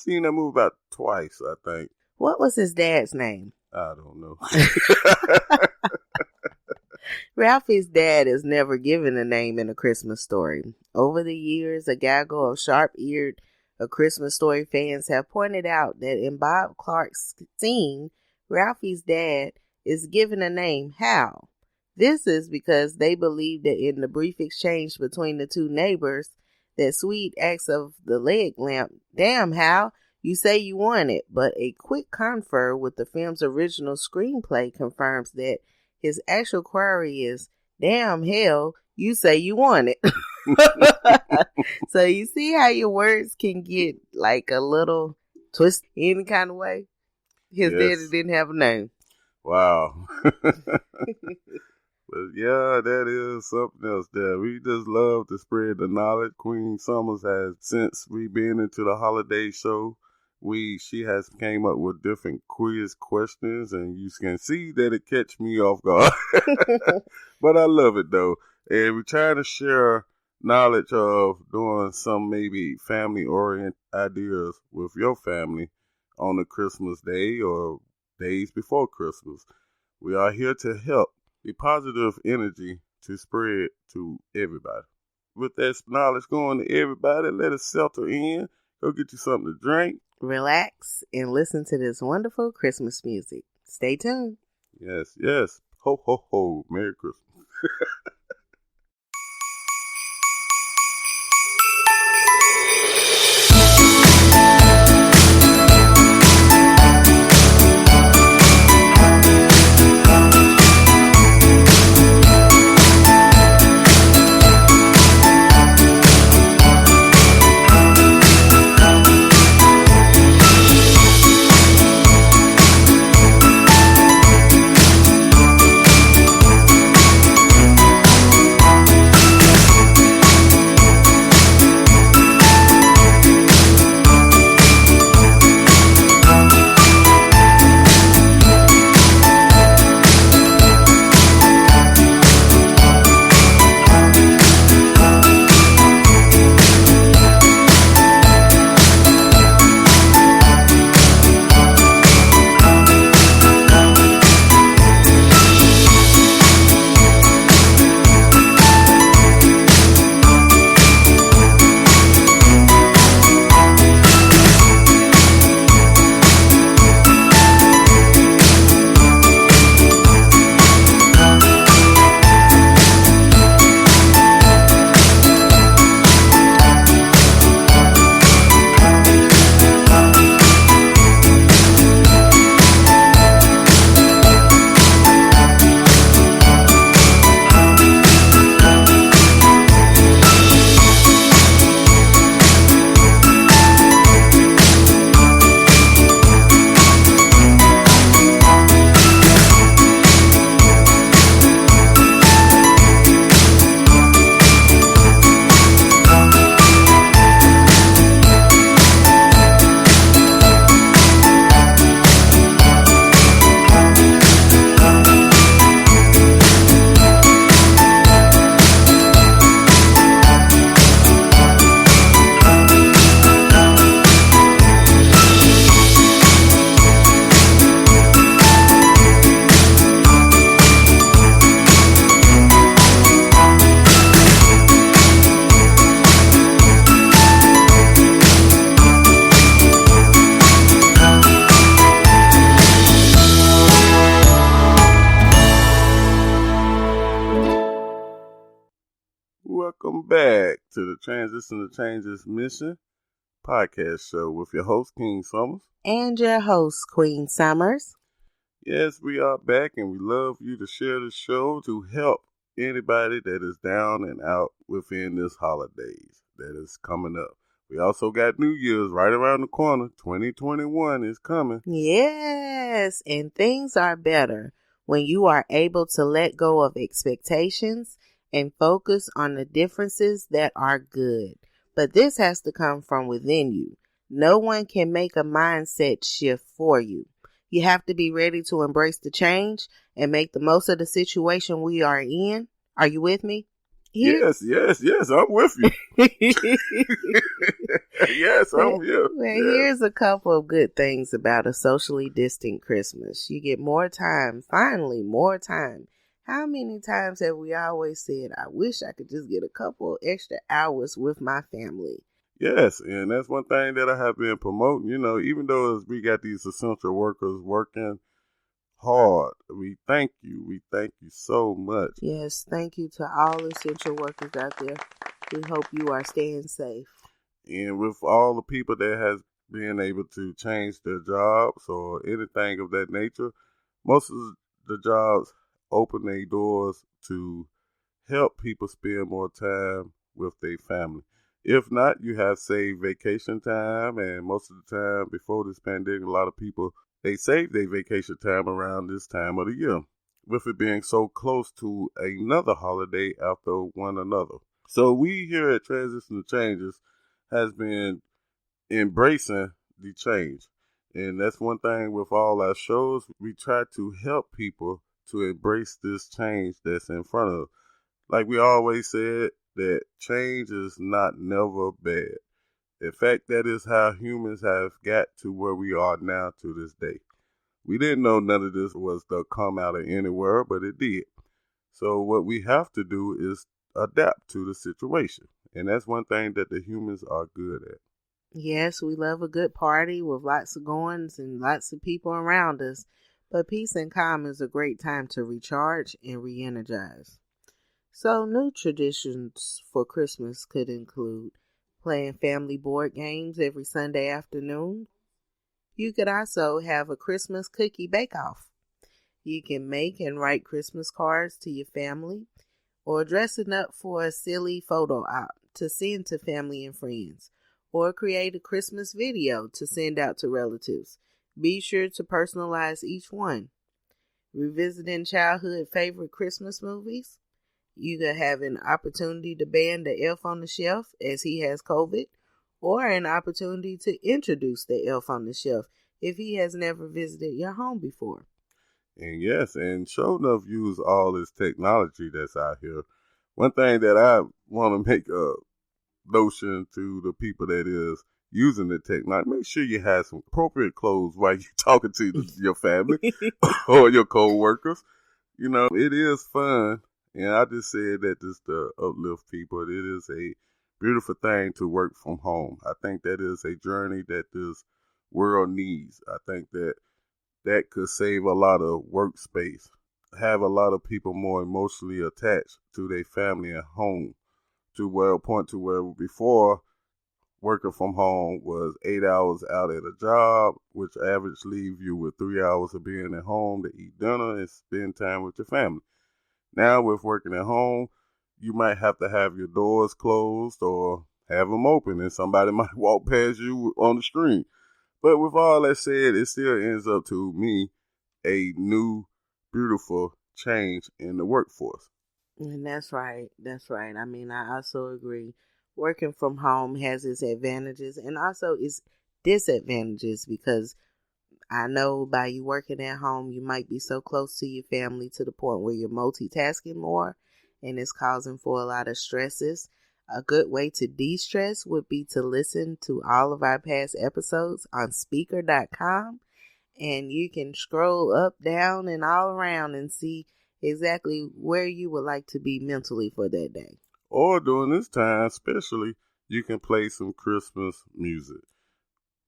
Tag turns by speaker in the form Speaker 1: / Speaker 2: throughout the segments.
Speaker 1: Seen that movie about twice, I think.
Speaker 2: What was his dad's name?
Speaker 1: I don't know.
Speaker 2: Ralphie's dad is never given a name in A Christmas Story. Over the years, a gaggle of sharp-eared A Christmas Story fans have pointed out that in Bob Clark's scene, Ralphie's dad is given a name, Hal. This is because they believe that in the brief exchange between the two neighbors, that Swede asks of the leg lamp, "Damn, Hal, you say you want it," but a quick confer with the film's original screenplay confirms that his actual query is, "Damn, hell, you say you want it." So you see how your words can get like a little twist any kind of way? His daddy didn't have a name.
Speaker 1: Wow. But yeah, that is something else there. We just love to spread the knowledge. Queen Summers has, since we've been into the holiday show, she has came up with different quiz questions, and you can see that it catch me off guard. But I love it though. And we try to share knowledge of doing some maybe family-oriented ideas with your family on the Christmas day or days before Christmas. We are here to help the positive energy to spread to everybody. With that knowledge going to everybody, let us settle in. Go get you something to drink.
Speaker 2: Relax and listen to this wonderful Christmas music. Stay tuned.
Speaker 1: Yes, yes. Ho, ho, ho. Merry Christmas. Welcome back to the Transition to Changes Mission podcast show with your host, King Summers.
Speaker 2: And your host, Queen Summers.
Speaker 1: Yes, we are back, and we love you to share the show to help anybody that is down and out within this holidays that is coming up. We also got New Year's right around the corner. 2021 is coming.
Speaker 2: Yes, and things are better when you are able to let go of expectations and focus on the differences that are good. But this has to come from within you. No one can make a mindset shift for you. You have to be ready to embrace the change and make the most of the situation we are in. Are you with me? Here,
Speaker 1: Yes, I'm with you. Yes, I'm here.
Speaker 2: Well,
Speaker 1: Yes.
Speaker 2: here's a couple of good things about a socially distant Christmas. You get more time, finally, more time. How many times have we always said, I wish I could just get a couple extra hours with my family?
Speaker 1: Yes, and that's one thing that I have been promoting. You know, even though we got these essential workers working hard, we thank you. We thank you so much.
Speaker 2: Yes, thank you to all essential workers out there. We hope you are staying safe.
Speaker 1: And with all the people that has been able to change their jobs or anything of that nature, most of the jobs open their doors to help people spend more time with their family. If not, you have saved vacation time, and most of the time before this pandemic, a lot of people they save their vacation time around this time of the year, with it being so close to another holiday after one another. So we here at Transition to Changes has been embracing the change. And that's one thing with all our shows. We try to help people to embrace this change that's in front of us. Like we always said, that change is not never bad. In fact, that is how humans have got to where we are now to this day. We didn't know none of this was to come out of anywhere, but it did. So what we have to do is adapt to the situation. And that's one thing that the humans are good at.
Speaker 2: Yes, we love a good party with lots of goings and lots of people around us, but peace and calm is a great time to recharge and re-energize. So new traditions for Christmas could include playing family board games every Sunday afternoon. You could also have a Christmas cookie bake-off. You can make and write Christmas cards to your family or dressing up for a silly photo op to send to family and friends, or create a Christmas video to send out to relatives. Be sure to personalize each one. Revisiting childhood favorite Christmas movies. You could have an opportunity to ban the elf on the shelf as he has COVID, or an opportunity to introduce the elf on the shelf if he has never visited your home before.
Speaker 1: And yes, and sure enough, use all this technology that's out here. One thing that I want to make a notion to the people that is using the technology, make sure you have some appropriate clothes while you're talking to your family or your co-workers. You know, it is fun. And I just said that just to uplift people. It is a beautiful thing to work from home. I think that is a journey that this world needs. I think that could save a lot of workspace, have a lot of people more emotionally attached to their family at home, to where a point to where before working from home was 8 hours out at a job, which average leave you with 3 hours of being at home to eat dinner and spend time with your family. Now with working at home, you might have to have your doors closed or have them open, and somebody might walk past you on the street. But with all that said, it still ends up to me a new, beautiful change in the workforce.
Speaker 2: And that's right. That's right. I mean, I also agree. Working from home has its advantages and also its disadvantages, because I know by you working at home, you might be so close to your family to the point where you're multitasking more, and it's causing for a lot of stresses. A good way to de-stress would be to listen to all of our past episodes on Speaker.com, and you can scroll up, down, and all around and see exactly where you would like to be mentally for that day.
Speaker 1: Or during this time, especially, you can play some Christmas music.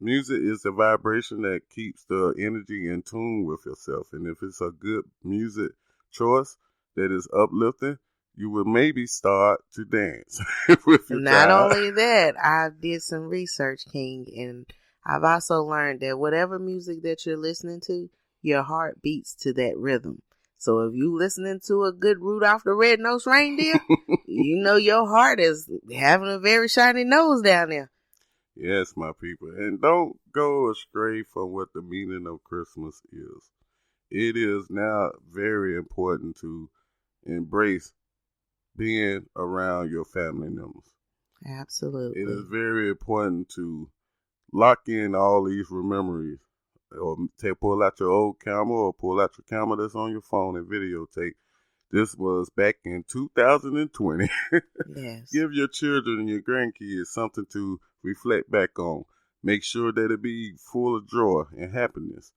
Speaker 1: Music is the vibration that keeps the energy in tune with yourself. And if it's a good music choice that is uplifting, you will maybe start to dance with your
Speaker 2: Not
Speaker 1: child.
Speaker 2: only that, I did some research, King, and I've also learned that whatever music that you're listening to, your heart beats to that rhythm. So if you listening to a good Rudolph the Red-Nosed Reindeer, you know your heart is having a very shiny nose down there.
Speaker 1: Yes, my people. And don't go astray from what the meaning of Christmas is. It is now very important to embrace being around your family members.
Speaker 2: Absolutely.
Speaker 1: It is very important to lock in all these memories, or pull out your old camera or pull out your camera that's on your phone and videotape This was back in 2020.
Speaker 2: Yes.
Speaker 1: Give your children and your grandkids something to reflect back on. Make sure that it be full of joy and happiness.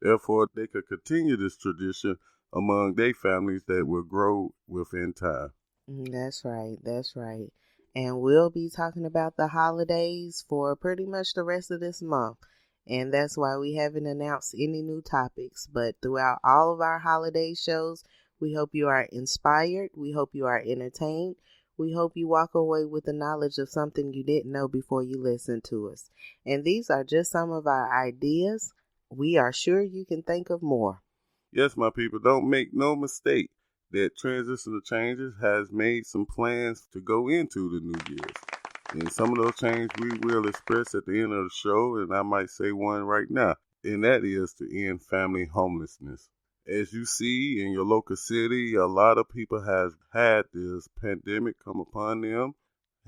Speaker 1: Therefore, they could continue this tradition among their families that will grow within time.
Speaker 2: That's right. That's right. And we'll be talking about the holidays for pretty much the rest of this month. And that's why we haven't announced any new topics. But throughout all of our holiday shows, we hope you are inspired. We hope you are entertained. We hope you walk away with the knowledge of something you didn't know before you listened to us. And these are just some of our ideas. We are sure you can think of more.
Speaker 1: Yes, my people, don't make no mistake that Transitional Changes has made some plans to go into the new year. And some of those changes we will express at the end of the show, and I might say one right now, and that is to end family homelessness. As you see in your local city, a lot of people have had this pandemic come upon them,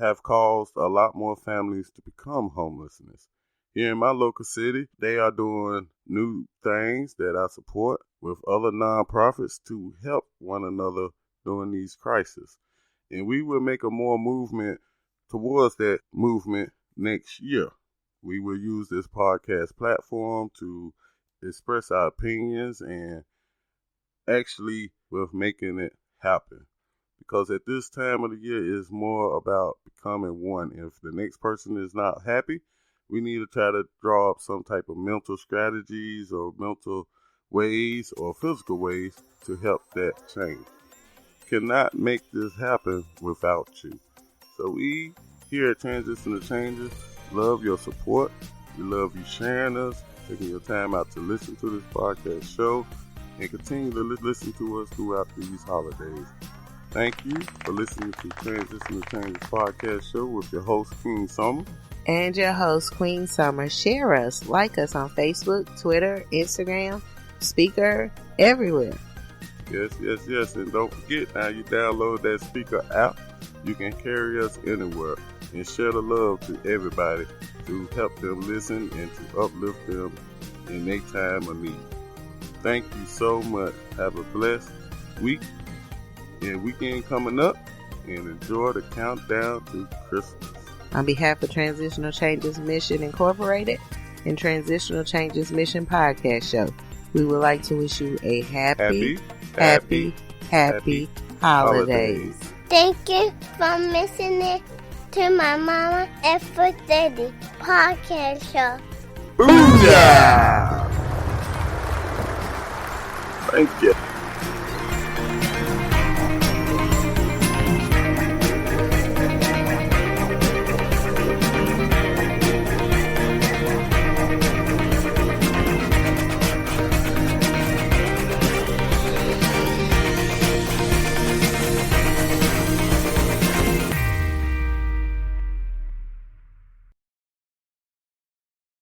Speaker 1: have caused a lot more families to become homelessness. Here in my local city, they are doing new things that I support with other nonprofits to help one another during these crises. And we will make a more movement towards that movement next year. We will use this podcast platform to express our opinions and actually with making it happen. Because at this time of the year, it's more about becoming one. If the next person is not happy, we need to try to draw up some type of mental strategies or mental ways or physical ways to help that change. Cannot make this happen without you. So we here at Transitional Changes love your support. We love you sharing us, taking your time out to listen to this podcast show, and continue to listen to us throughout these holidays. Thank you for listening to Transitional Changes podcast show with your host, Queen Summer.
Speaker 2: And your host, Queen Summer. Share us, like us on Facebook, Twitter, Instagram, Speaker, everywhere.
Speaker 1: Yes. And don't forget, now you download that Speaker app, you can carry us anywhere and share the love to everybody to help them listen and to uplift them in their time of need. Thank you so much. Have a blessed week and weekend coming up, and enjoy the countdown to Christmas.
Speaker 2: On behalf of Transitional Changes Mission Incorporated and Transitional Changes Mission Podcast Show, we would like to wish you a happy holidays.
Speaker 3: Thank you for listening to my Mama and for Daddy podcast show.
Speaker 1: Booyah! Thank you.